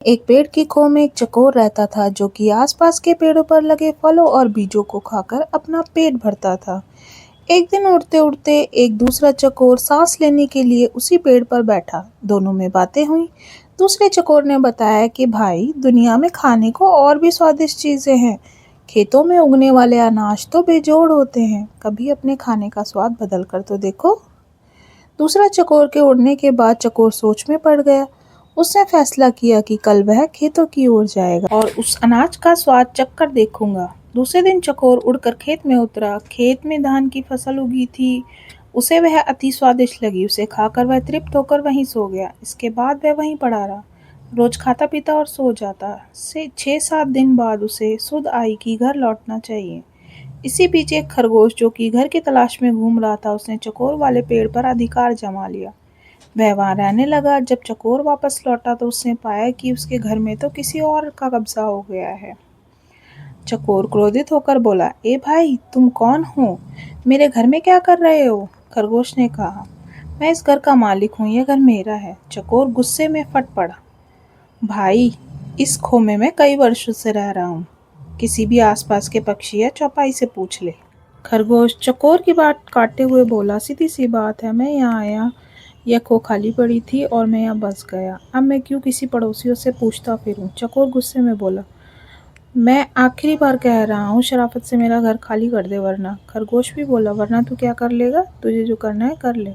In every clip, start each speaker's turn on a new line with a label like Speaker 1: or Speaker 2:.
Speaker 1: एक पेड़ की खो में एक चकोर रहता था जो कि आसपास के पेड़ों पर लगे फलों और बीजों को खाकर अपना पेट भरता था। एक दिन उड़ते उड़ते एक दूसरा चकोर सांस लेने के लिए उसी पेड़ पर बैठा। दोनों में बातें हुई। दूसरे चकोर ने बताया कि भाई, दुनिया में खाने को और भी स्वादिष्ट चीजें हैं। खेतों में उगने वाले अनाज तो बेजोड़ होते हैं, कभी अपने खाने का स्वाद बदल कर तो देखो। दूसरा चकोर के उड़ने के बाद चकोर सोच में पड़ गया। उसने फैसला किया कि कल वह खेतों की ओर जाएगा और उस अनाज का स्वाद चखकर देखूंगा। दूसरे दिन चकोर उड़कर खेत में उतरा। खेत में धान की फसल उगी थी। उसे वह अति स्वादिष्ट लगी। उसे खाकर वह तृप्त होकर वहीं सो गया। इसके बाद वह वहीं पड़ा रहा, रोज खाता पीता और सो जाता। से 6-7 दिन बाद उसे सुध आई कि घर लौटना चाहिए। इसी बीच एक खरगोश जो कि घर की तलाश में घूम रहा था, उसने चकोर वाले पेड़ पर अधिकार जमा लिया। वह वहां रहने लगा। जब चकोर वापस लौटा तो उसने पाया कि उसके घर में तो किसी और का कब्जा हो गया है। चकोर क्रोधित होकर बोला, ए भाई, तुम कौन हो? मेरे घर में क्या कर रहे हो? खरगोश ने कहा, मैं इस घर का मालिक हूँ, यह घर मेरा है। चकोर गुस्से में फट पड़ा, भाई, इस खो में मैं कई वर्षों से रह रहा हूँ। किसी भी आसपास के पक्षी या चौपाई से पूछ ले। खरगोश चकोर की बात काटते हुए बोला, सीधी सी बात है, मैं यहाँ आया, यह खो खाली पड़ी थी और मैं यहाँ बस गया। अब मैं क्यों किसी पड़ोसियों से पूछता फिरूं? चकोर गुस्से में बोला, मैं आखिरी बार कह रहा हूँ, शराफत से मेरा घर खाली कर दे वरना। खरगोश भी बोला, वरना तू क्या कर लेगा? तुझे जो करना है कर ले।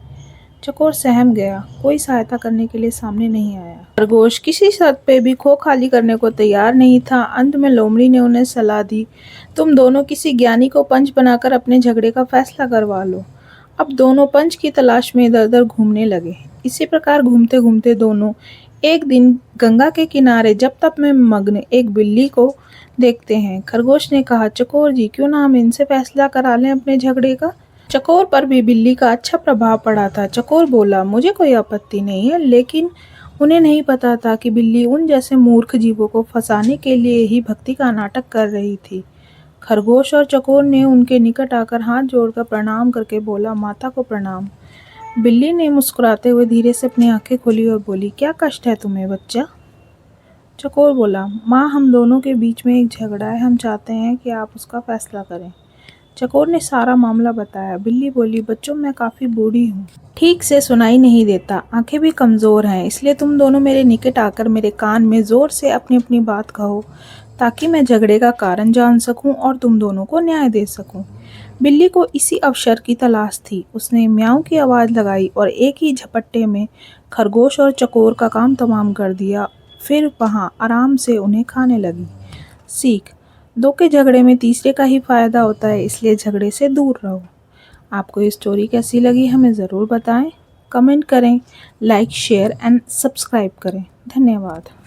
Speaker 1: चकोर सहम गया। कोई सहायता करने के लिए सामने नहीं आया। खरगोश किसी शर्त पे भी खो खाली करने को तैयार नहीं था। अंत में लोमड़ी ने उन्हें सलाह दी, तुम दोनों किसी ज्ञानी को पंच बनाकर अपने झगड़े का फैसला करवा लो। अब दोनों पंच की तलाश में इधर उधर घूमने लगे। इसी प्रकार घूमते घूमते दोनों एक दिन गंगा के किनारे जप तप में मग्न एक बिल्ली को देखते हैं। खरगोश ने कहा, चकोर जी, क्यों ना हम इनसे फैसला करा लें अपने झगड़े का। चकोर पर भी बिल्ली का अच्छा प्रभाव पड़ा था। चकोर बोला, मुझे कोई आपत्ति नहीं है, लेकिन उन्हें नहीं पता था कि बिल्ली उन जैसे मूर्ख जीवों को फंसाने के लिए ही भक्ति का नाटक कर रही थी। खरगोश और चकोर ने उनके निकट आकर हाथ जोड़कर प्रणाम करके बोला, माता को प्रणाम। बिल्ली ने मुस्कुराते हुए धीरे से अपनी आंखें खोली और बोली, क्या कष्ट है तुम्हें बच्चा? चकोर बोला, माँ, हम दोनों के बीच में एक झगड़ा है, हम चाहते हैं कि आप उसका फैसला करें। चकोर ने सारा मामला बताया। बिल्ली बोली, बच्चों, मैं काफ़ी बूढ़ी हूँ, ठीक से सुनाई नहीं देता, आंखें भी कमज़ोर हैं, इसलिए तुम दोनों मेरे निकट आकर मेरे कान में ज़ोर से अपनी अपनी बात कहो, ताकि मैं झगड़े का कारण जान सकूं और तुम दोनों को न्याय दे सकूं। बिल्ली को इसी अवसर की तलाश थी। उसने म्याऊं की आवाज़ लगाई और एक ही झपट्टे में खरगोश और चकोर का काम तमाम कर दिया। फिर वहाँ आराम से उन्हें खाने लगी। सीख, दो के झगड़े में तीसरे का ही फायदा होता है, इसलिए झगड़े से दूर रहो। आपको ये स्टोरी कैसी लगी हमें ज़रूर बताएं। कमेंट करें, लाइक, शेयर एंड सब्सक्राइब करें। धन्यवाद।